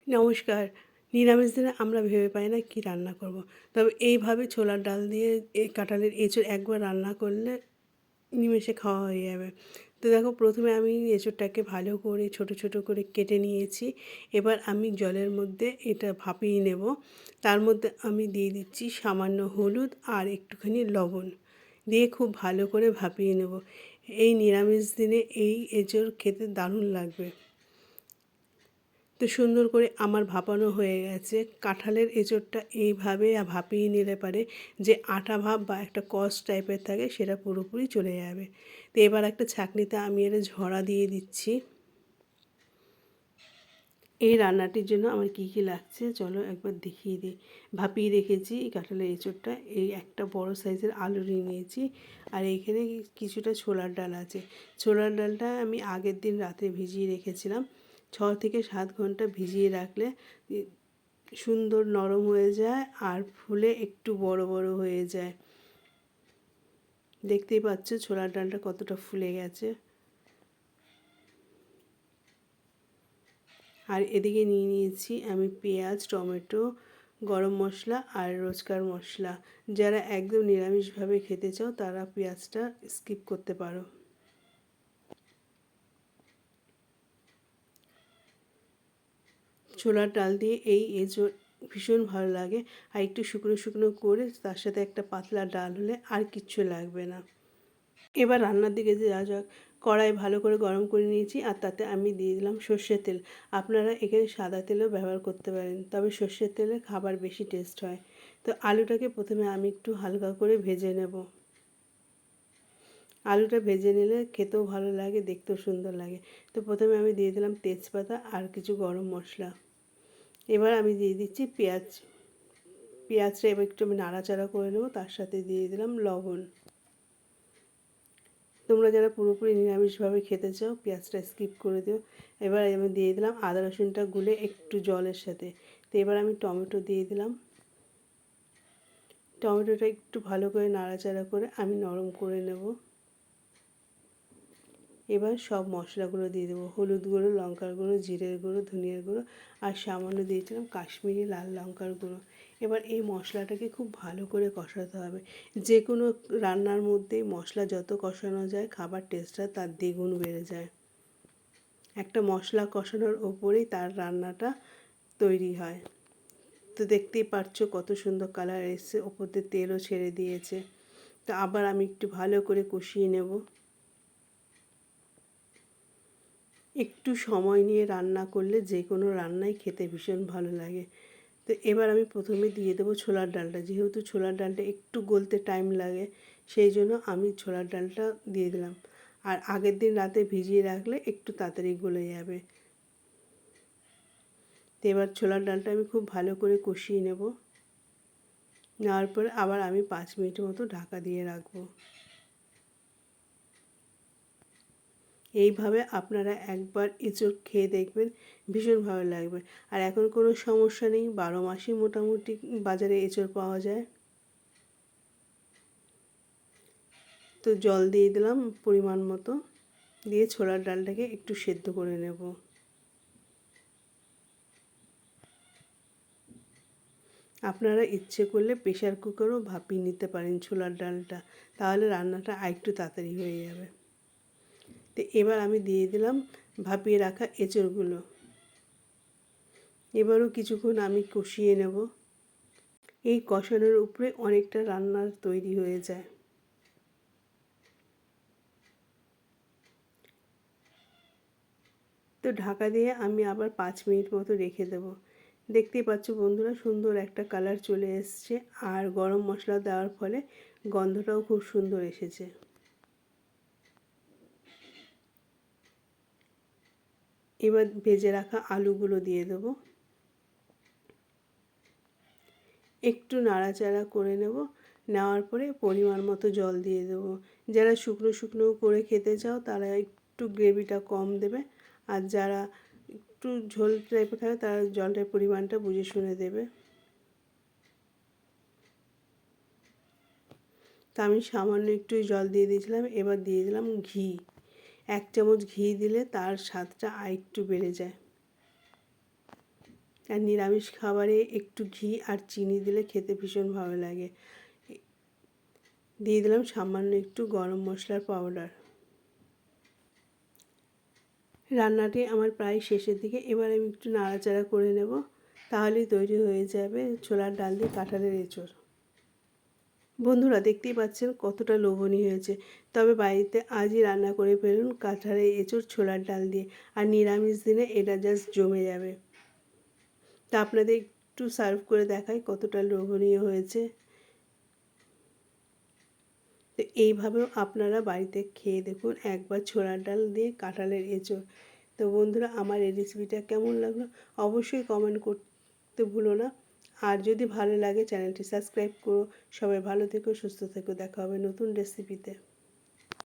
নমস্কার। নিরামিষ দিনে আমরা ভেবে পাই না কী রান্না করব। তবে এইভাবে ছোলার ডাল দিয়ে এই কাঁঠালের এঁচোড় একবার রান্না করলে নিমেষে খাওয়া হয়ে যাবে। তো দেখো, প্রথমে আমি এঁচোড়টাকে ভালো করে ছোট ছোট করে কেটে নিয়েছি। এবার আমি জলের মধ্যে এটা ভাপিয়ে নেব। তার মধ্যে আমি দিয়ে দিচ্ছি সামান্য হলুদ আর একটুখানি লবণ দিয়ে খুব ভালো করে ভাপিয়ে নেব। এই নিরামিষ দিনে এই এঁচোড় খেতে দারুণ লাগবে। তো সুন্দর করে আমার ভাপানো হয়ে গেছে। কাঁঠালের এঁচোড়টা এইভাবে ভাপিয়ে নিলে পারে যে আটা ভাব বা একটা কষ টাইপের থাকে সেটা পুরোপুরি চলে যাবে। তো এবার একটা ছাঁকনিতে আমি এটা ঝরা দিয়ে দিচ্ছি। এই রান্নাটির জন্য আমার কী কী লাগছে চলো একবার দেখিয়ে দিই। ভাপিয়ে রেখেছি এই কাঁঠালের এঁচোড়টা, এই একটা বড় সাইজের আলু নিয়ে নিয়েছি, আর এইখানে কিছুটা ছোলার ডাল আছে। ছোলার ডালটা আমি আগের দিন রাতে ভিজিয়ে রেখেছিলাম। 6 থেকে 7 ঘন্টা ভিজিয়ে রাখলে সুন্দর নরম হয়ে যায় আর ফুলে একটু বড় বড় হয়ে যায়। দেখতেই পাচ্ছ ছোলার ডালটা কতটা ফুলে গেছে। আর এদিকে নিয়ে নিয়েছি আমি পেঁয়াজ, টমেটো, গরম মশলা আর রোজকার মশলা। যারা একদম নিরামিষভাবে খেতে চাও তারা পেঁয়াজটা স্কিপ করতে পারো। ছোলার ডাল দিয়ে এই এঁচোড় ভীষণ ভালো লাগে। আর একটু শুকনো শুকনো করে তার সাথে একটা পাতলা ডাল হলে আর কিচ্ছু লাগবে না। এবার রান্নার দিকে যাওয়া যাক। কড়াই ভালো করে গরম করে নিয়েছি আর তাতে আমি দিয়ে দিলাম সর্ষের তেল। আপনারা এখানে সাদা তেলও ব্যবহার করতে পারেন, তবে সর্ষের তেলে খাবার বেশি টেস্ট হয়। তো আলুটাকে প্রথমে আমি একটু হালকা করে ভেজে নেব। আলুটা ভেজে নিলে খেতেও ভালো লাগে, দেখতেও সুন্দর লাগে। তো প্রথমে আমি দিয়ে দিলাম তেজপাতা আর কিছু গরম মশলা। এবার আমি দিয়ে দিচ্ছি পেঁয়াজ। পেঁয়াজটা এবার একটু আমি নাড়াচাড়া করে নেব, তার সাথে দিয়ে দিলাম লবণ। তোমরা যারা পুরোপুরি নিরামিষভাবে খেতে চাও পেঁয়াজটা স্কিপ করে দিও। এবার আমি দিয়ে দিলাম আদা রসুনটা গুলে একটু জলের সাথে। তো এবার আমি টমেটো দিয়ে দিলাম। টমেটোটা একটু ভালো করে নাড়াচাড়া করে আমি নরম করে নেব। এবার সব মশলাগুলো দিয়ে দেবো, হলুদ গুঁড়ো, লঙ্কার গুঁড়ো, জিরের গুঁড়ো, ধনিয়ার গুঁড়ো আর সামান্য দিয়েছিলাম কাশ্মীরি লাল লঙ্কার গুঁড়ো। এবার এই মশলাটাকে খুব ভালো করে কষাতে হবে। যে কোনো রান্নার মধ্যেই মশলা যত কষানো যায় খাবার টেস্টটা তার দ্বিগুণ বেড়ে যায়। একটা মশলা কষানোর ওপরেই তার রান্নাটা তৈরি হয়। তো দেখতেই পাচ্ছ কত সুন্দর কালার এসছে, ওপর দিয়ে তেলও ছেড়ে দিয়েছে। তো আবার আমি একটু ভালো করে কষিয়ে নেব। একটু সময় নিয়ে রান্না করলে যে কোনো রান্নাই খেতে ভীষণ ভালো লাগে। তো এবার আমি প্রথমে দিয়ে দেবো ছোলার ডালটা। যেহেতু ছোলার ডালটা একটু গলতে টাইম লাগে সেই জন্য আমি ছোলার ডালটা দিয়ে দিলাম। আর আগের দিন রাতে ভিজিয়ে রাখলে একটু তাড়াতাড়ি গলে যাবে। তো এবার ছোলার ডালটা আমি খুব ভালো করে কষিয়ে নেব। নেওয়ার পরে আবার আমি 5 মিনিট মতো ঢাকা দিয়ে রাখবো। এইভাবে আপনারা একবার এঁচোড় খেয়ে দেখবেন, ভীষণ ভালো লাগবে। আর এখন কোনো সমস্যা নেই, 12 মাসই মোটামুটি বাজারে এঁচোড় পাওয়া যায়। তো জল দিয়ে দিলাম পরিমাণ মতো, দিয়ে ছোলার ডালটাকে একটু সেদ্ধ করে নেব। আপনারা ইচ্ছে করলে প্রেশার কুকারও ভাপিয়ে নিতে পারেন ছোলার ডালটা, তাহলে রান্নাটা আরেকটু তাড়াতাড়ি হয়ে যাবে। তো এবার আমি দিয়ে দিলাম ভাপিয়ে রাখা এঁচোড়গুলো। এবারও কিছুক্ষণ আমি কষিয়ে নেব। এই কষানোর উপরে অনেকটা রান্নার তৈরি হয়ে যায়। তো ঢাকা দিয়ে আমি আবার 5 মিনিট মতো রেখে দেব। দেখতেই পাচ্ছ বন্ধুরা, সুন্দর একটা কালার চলে এসছে আর গরম মশলা দেওয়ার ফলে গন্ধটাও খুব সুন্দর এসেছে। এবার ভেজে রাখা আলুগুলো দিয়ে দেব। একটু নাড়াচাড়া করে নেব। নেওয়ার পরে পরিমাণ মতো জল দিয়ে দেবো। যারা শুকনো শুকনো করে খেতে চাও তারা একটু গ্রেভিটা কম দেবে, আর যারা একটু ঝোল টাইপের খাবে তারা জলটার পরিমাণটা বুঝে শুনে দেবে। তা আমি সামান্য একটু জল দিয়ে দিয়েছিলাম। এবার দিয়ে দিলাম ঘি। 1 চামচ ঘি দিলে তার স্বাদটা আরেকটু বেড়ে যায়। আর নিরামিষ খাবারে একটু ঘি আর চিনি দিলে খেতে ভীষণ ভালো লাগে। দিয়ে দিলাম সামান্য একটু গরম মশলার পাউডার। রান্নাটি আমার প্রায় শেষের দিকে, এবার আমি একটু নাড়াচাড়া করে নেব, তাহলেই তৈরি হয়ে যাবে ছোলার ডাল দিয়ে কাঁঠালের এঁচোড়। বন্ধুরা দেখতেই পাচ্ছেন কতটা লোভনীয় হয়েছে, তবে বাড়িতে আজই রান্না করে ফেলুন কাঁঠালের এঁচোড় ছোলার ডাল দিয়ে, আর নিরামিষ দিনে এটা জাস্ট জমে যাবে। তা আপনাদের একটু সার্ভ করে দেখাই কতটা লোভনীয় হয়েছে। তো এইভাবেও আপনারা বাড়িতে খেয়ে দেখুন একবার ছোলার ডাল দিয়ে কাঁঠালের এঁচোড়। তো বন্ধুরা আমার এই রেসিপিটা কেমন লাগলো অবশ্যই কমেন্ট করতে ভুলো না। আর যদি ভালো লাগে চ্যানেলটি সাবস্ক্রাইব করো। সবাই ভালো থেকো, সুস্থ থেকো, দেখা হবে নতুন রেসিপিতে।